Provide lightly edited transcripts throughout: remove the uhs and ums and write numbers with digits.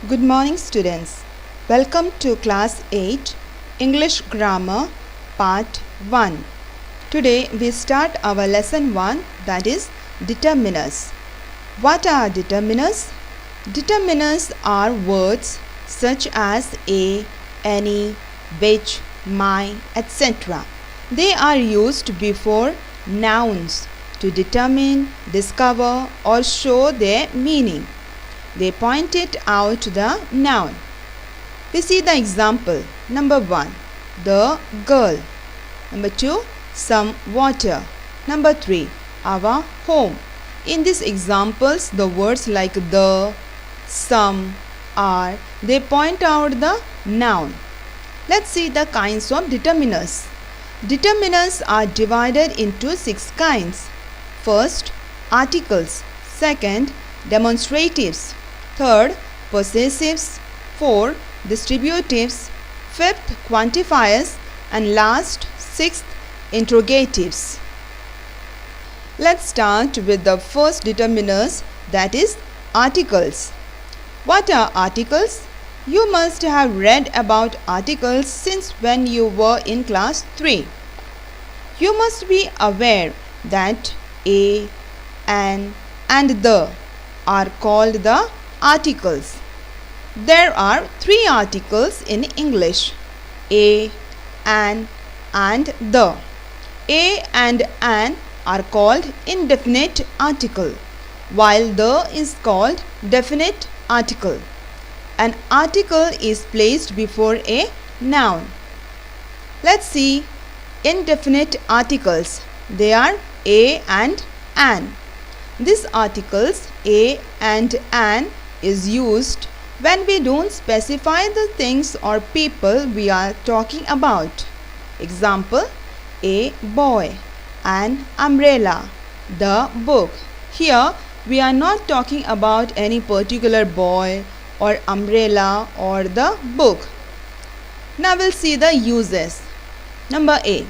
Good morning, students. Welcome to Class 8 English Grammar Part 1. Today we start our lesson 1, that is determiners. What are determiners? Determiners are words such as a, any, which, my, etc. They are used before nouns to determine, discover, or show their meaning. They pointed out the noun. We see the example. Number 1, the girl. Number 2, some water. Number 3, our home. In these examples, the words like the, some, are, they point out the noun. Let's see the kinds of determiners. Determiners are divided into 6 kinds. First, articles. Second, demonstratives. Third, possessives. Fourth, distributives. Fifth, quantifiers. And last, sixth, interrogatives. Let's start with the first determiners, that is articles. What are articles? You must have read about articles since when you were in class 3. You must be aware that a, an, and the are called the articles. There are 3 articles in English: a, an, and the. A and an are called indefinite article, while the is called definite article. An article is placed before a noun. Let's see indefinite articles. They are a and an. These articles a and an is used when we don't specify the things or people we are talking about. Example: a boy, an umbrella, the book. Here we are not talking about any particular boy or umbrella or the book. Now we'll see the uses. Number A.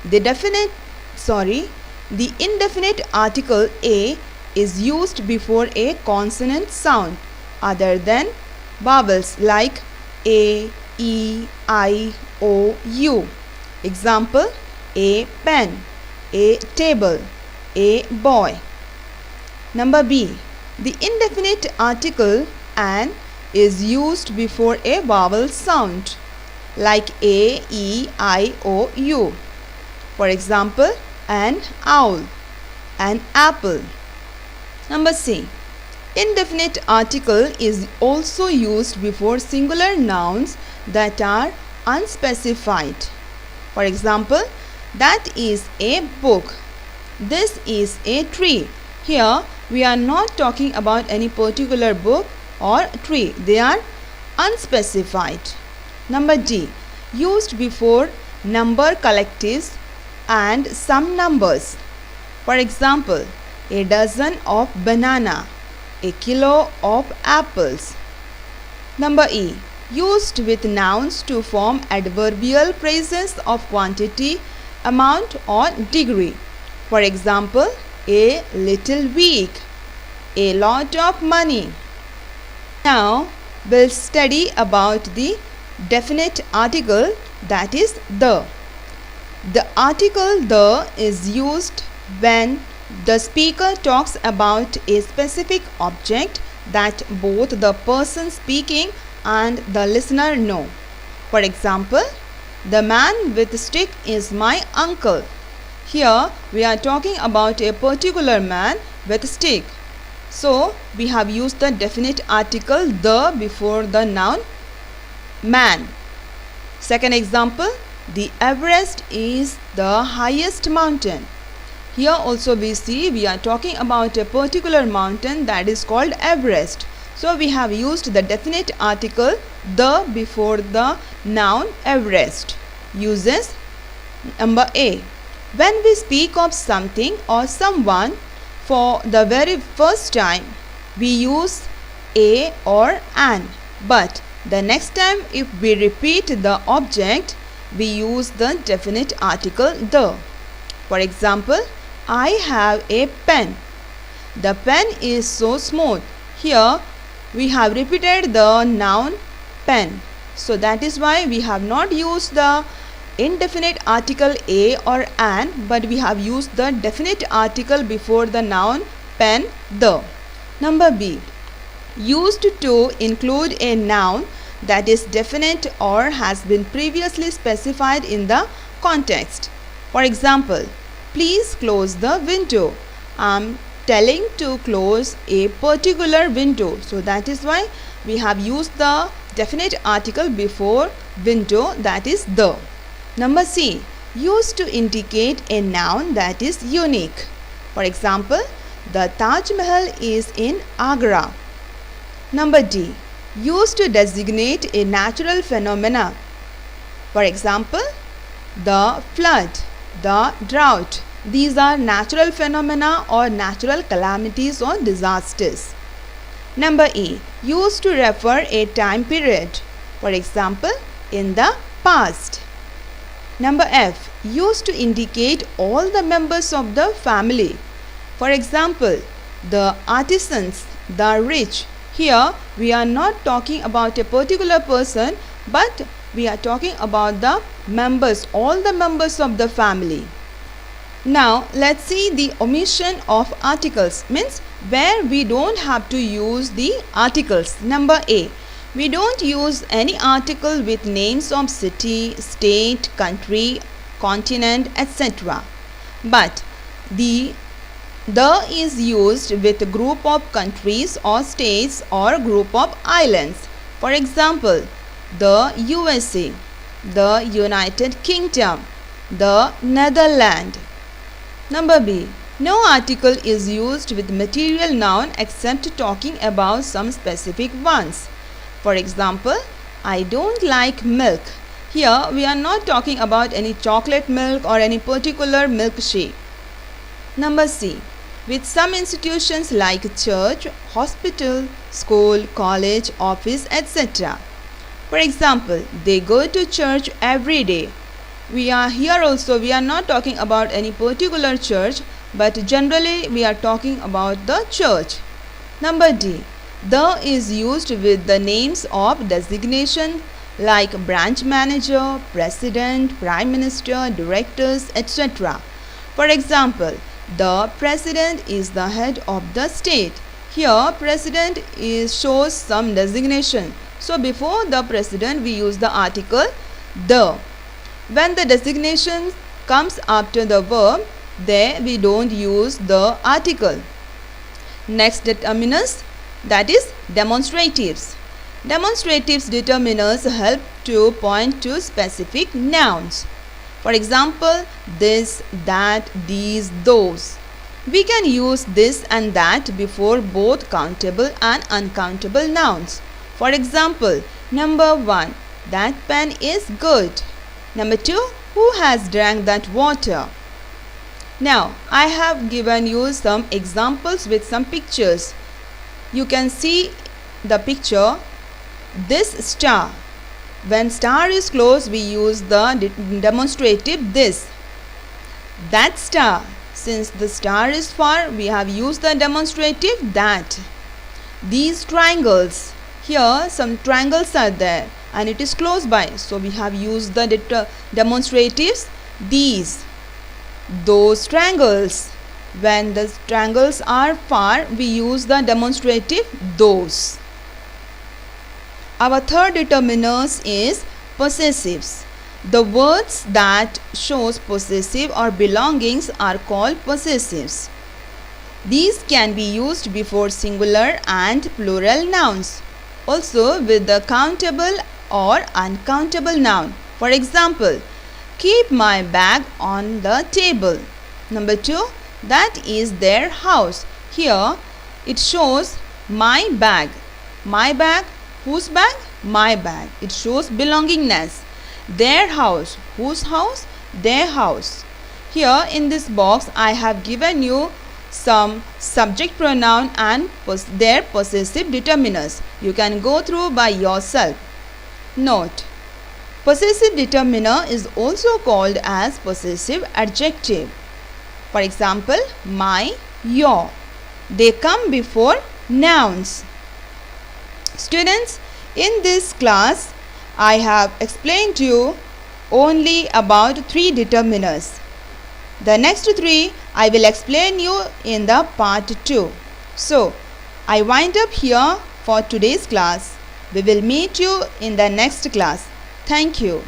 The indefinite article a is used before a consonant sound other than vowels like a, e, I, o, u. Example: a pen, a table, a boy. Number B. The indefinite article an is used before a vowel sound like a, e, I, o, u. For example, an owl, an apple. Number C. Indefinite article is also used before singular nouns that are unspecified. For example, that is a book. This is a tree. Here we are not talking about any particular book or tree. They are unspecified. Number D. Used before number collectives and some numbers. For example, a dozen of banana, a kilo of apples. Number E. Used with nouns to form adverbial phrases of quantity, amount or degree. For example, a little weak, a lot of money. Now we'll study about the definite article, that is the. The article the is used when the speaker talks about a specific object that both the person speaking and the listener know. For example, the man with the stick is my uncle. Here we are talking about a particular man with a stick. So we have used the definite article the before the noun man. Second example, the Everest is the highest mountain. Here also we are talking about a particular mountain that is called Everest. So we have used the definite article the before the noun Everest. Uses. Number A. When we speak of something or someone for the very first time, we use a or an. But the next time if we repeat the object, we use the definite article the. For example, I have a pen. The pen is so smooth. Here we have repeated the noun pen. So that is why we have not used the indefinite article a or an, but we have used the definite article before the noun pen, the. Number B. Used to include a noun that is definite or has been previously specified in the context. For example, please close the window. I am telling to close a particular window. So that is why we have used the definite article before window, that is the. Number C. Used to indicate a noun that is unique. For example, the Taj Mahal is in Agra. Number D. Used to designate a natural phenomena. For example, the flood, the drought. These are natural phenomena or natural calamities or disasters. Number E. Used to refer a time period. For example, in the past. Number F. Used to indicate all the members of the family. For example, the artisans, the rich. Here we are not talking about a particular person, but we are talking about the members, all the members of the family. Now let's see the omission of articles, means where we don't have to use the articles. Number A. We don't use any article with names of city, state, country, continent, etc. But the is used with a group of countries or states or group of islands. For example, the USA, the United Kingdom, the Netherlands. Number B. No article is used with material noun except talking about some specific ones. For example, I don't like milk. Here we are not talking about any chocolate milk or any particular milkshake. Number C. With some institutions like church, hospital, school, college, office, etc. For example, they go to church every day. We are not talking about any particular church, but generally we are talking about the church. Number D. The is used with the names of designation like branch manager, president, prime minister, directors, etc. For example, the president is the head of the state. Here president shows some designation. So before the president we use the article the. When the designation comes after the verb, there we don't use the article. Next determiners, that is demonstratives. Demonstratives determiners help to point to specific nouns. For example, this, that, these, those. We can use this and that before both countable and uncountable nouns. For example, number 1, that pen is good. Number 2, who has drank that water? Now, I have given you some examples with some pictures. You can see the picture, this star. When star is close, we use the demonstrative this. That star. Since the star is far, we have used the demonstrative that. These triangles. Here some triangles are there and it is close by. So we have used the demonstratives these. Those triangles. When the triangles are far, we use the demonstrative those. Our third determiners is possessives. The words that shows possessive or belongings are called possessives. These can be used before singular and plural nouns. Also with the countable or uncountable noun. For example, keep my bag on the table. Number 2, that is their house. Here it shows my bag. My bag, whose bag? My bag. It shows belongingness. Their house, whose house? Their house. Here in this box I have given you some subject pronoun and their possessive determiners. You can go through by yourself. Note: possessive determiner is also called as possessive adjective. For example, my, your. They come before nouns. Students, in this class, I have explained to you only about 3 determiners. The next 3 I will explain you in the part 2. So, I wind up here for today's class. We will meet you in the next class. Thank you.